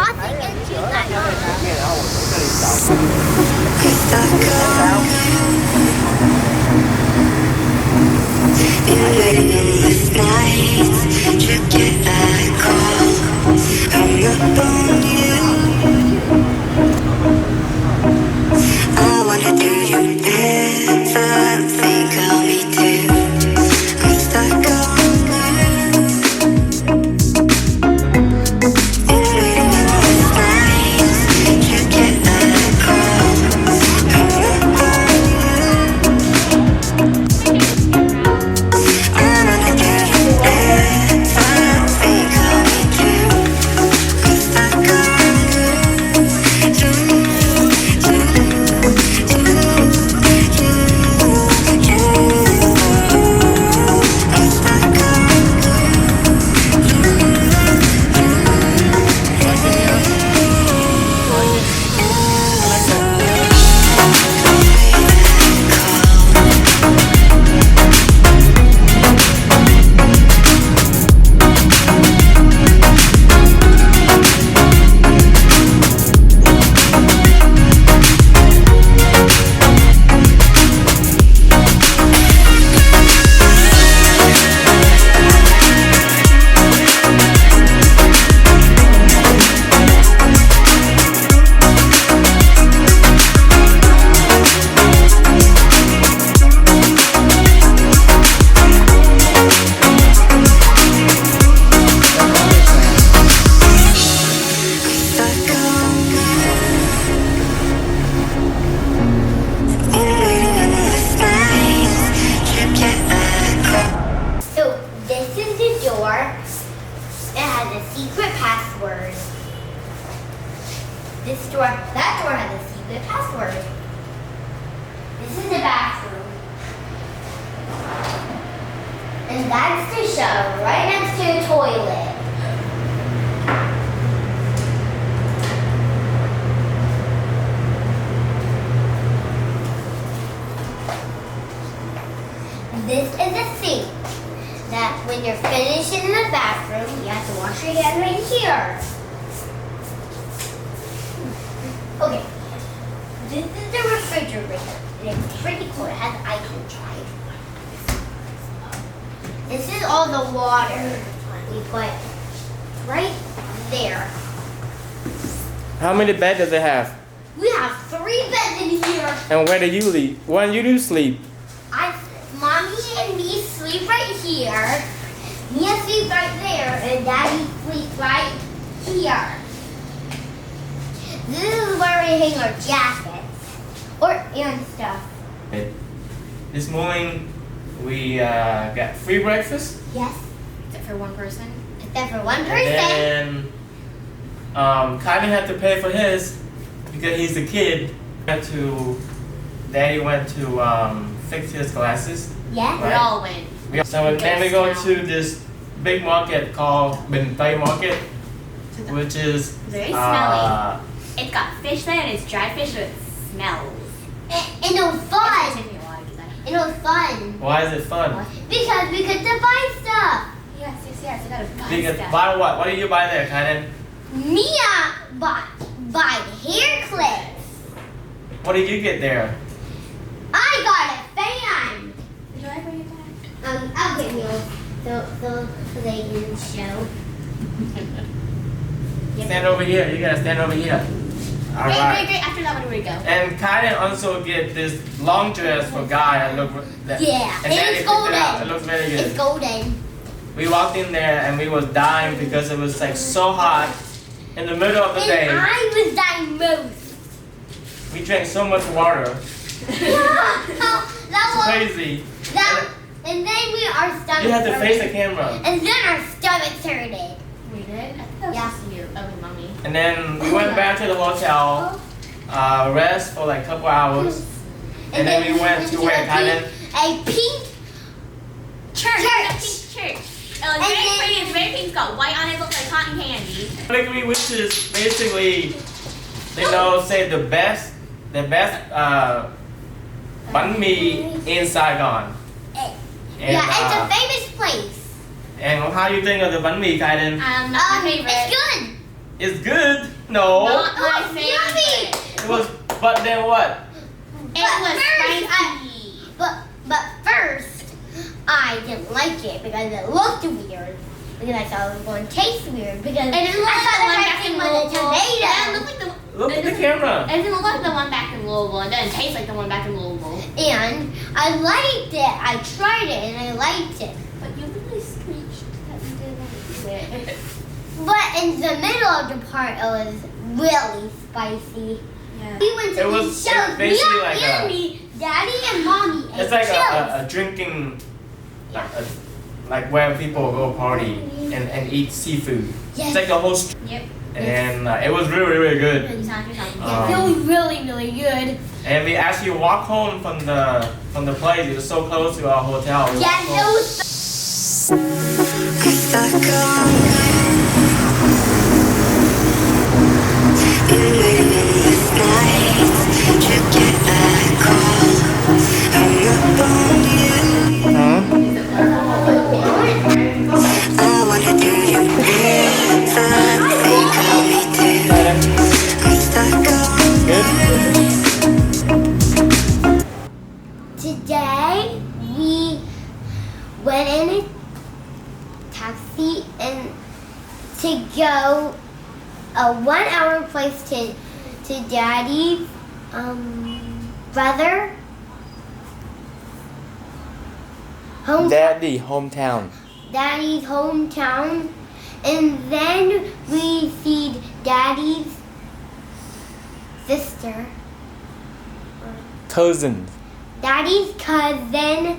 crossing into Saigon. This door, that door has a secret password. This is the bathroom. And that's the shower, right next to the toilet. This is a sink that when you're finished in the bathroom, you have to wash your hands right here. Okay, this is the refrigerator. It's pretty cool. It has ice inside. This is all the water we put right there. How many beds does it have? We have 3 beds in here. And where do you sleep? When you do sleep? Mommy and me sleep right here. Mia sleeps right there, and Daddy sleeps right here. This is where we hang our jackets and stuff. This morning we got free breakfast. Yes. Except for one person. Except for one person. And then Khanh had to pay for his because he's a kid. Daddy went to fix his glasses. Yeah. We all went. So then we go to this big market called Binh Tay Market, which is very smelly. It's got fish there and it's dried fish, so it smells. And it was fun. It was fun. Why is it fun? Because we get to buy stuff. Yes. I gotta buy Because stuff. buy what? What did you buy there, Khanh? Mia buy hair clips. What did you get there? I got a fan. Do I bring it back? I'll get you so they can show. Stand over here. You gotta stand over here. All right. Great. After that, where do we go? And Khanh also get this long dress for guy. And Yeah, and then it's golden. It looks very good. It's golden. We walked in there and we was dying because it was like so hot in the middle of the day. And I was dying most. We drank so much water. That was Crazy. and then our stomachs You had to hurted. face the camera. And then our stomachs hurted. We did? I think that was Yeah. just you. Oh, mommy. And then we went back to the hotel, rest for like a couple hours. And then we went to where, Khanh? A pink Church. church. Oh, it's very pretty. It's very pink. It's got white on it. It looks like cotton candy. Bakery, which is basically, say the best banh mi in Saigon. And, Yeah, it's a famous place. And how you think of the banh mi, Khanh? Not my favorite. It's good. It's good. No. Not my Oh, favorite. It was. But then what? It was first, spicy. But first, I didn't like it because it looked weird. Because I thought it was going to taste weird. Because It didn't look I like thought the one the back in dressing was a Louisville. tomato. Yeah, it looked like the. Look at the camera. It didn't look like the one back in Louisville. It doesn't taste like the one back in Louisville. And I liked it. I tried it and I liked it. But you really screeched that you didn't like it. But in the middle of the part, it was really spicy. Yeah. We went to It was these shows. basically Me like and a- me, Daddy and Mommy. It's like a drinking, like where people go party and eat seafood. Yes. It's like a whole. Yep. And it was really really good. You sound something. Really good. And we actually walked home from the place. It was so close to our hotel. We Yes, walked it home. was. Today we went in a taxi and to go a 1 hour place to Daddy's brother Hometown. Daddy's hometown, and then we see Daddy's sister, Cousin. Daddy's cousin.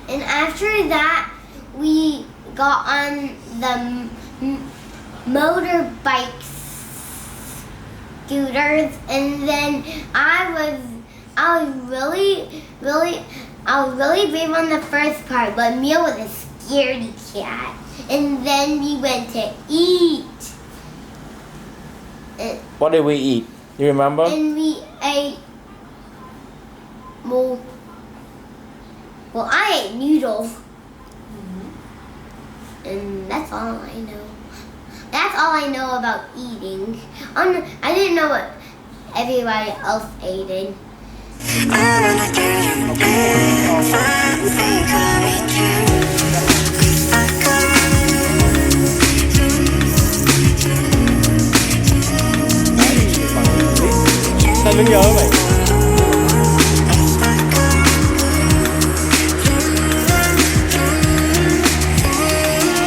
And after that, we got on the motorbikes, scooters, and then I was really brave on the first part, but Mia was a scaredy cat. And then we went to eat. What did we eat? You remember? And we ate well, I ate noodles. And that's all I know. That's all I know about eating. I didn't know what everybody else ate. Sao đứng nhớ vậy?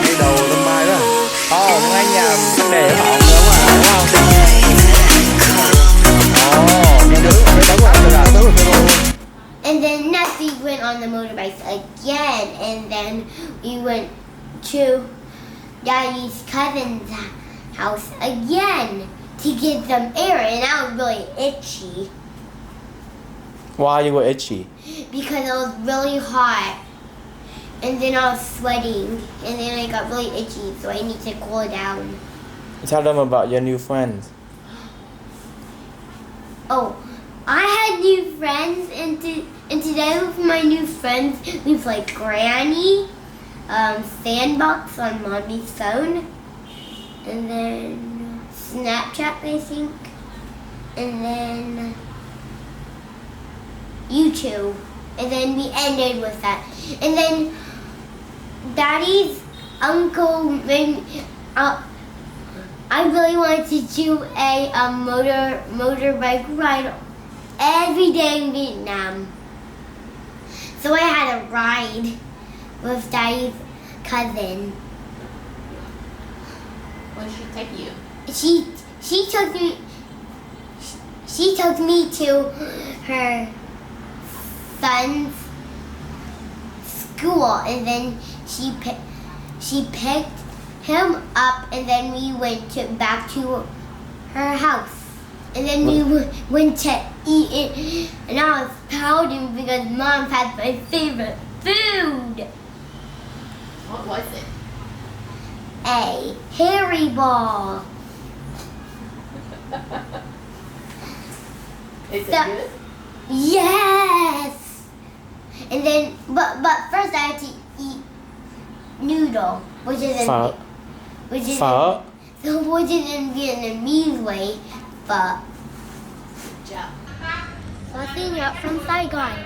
Cái đầu tôm mai đó. Ngay nhà để họ đúng không? Đi đứng cái tấm lại từ từ luôn. And then next we went on the motorbikes again, and then we went to Daddy's cousin's house again to get some air, and I was really itchy Why you were itchy? because it was really hot, and then I was sweating, and then I got really itchy, so I need to cool it down. Tell them about your new friends. Oh, I had new friends, and today with my new friends, we played Granny, Sandbox on Mommy's phone, and then Snapchat, I think, and then YouTube, and then we ended with that. And then Daddy's uncle made me, I really wanted to do a motorbike ride every day in Vietnam. So I had a ride with Daddy's cousin. Where did she take you? She took me to her son's school, and then she picked him up, and then we went back to her house, and then we went to eat it, and I was pouting because Mom had my favorite food. What was it? a hairy ball. Is it So- good? Yes. And then, but first I have to eat noodle, which is Phở. which is Phở. which is in Vietnamese way, but Good job. nothing up from Saigon.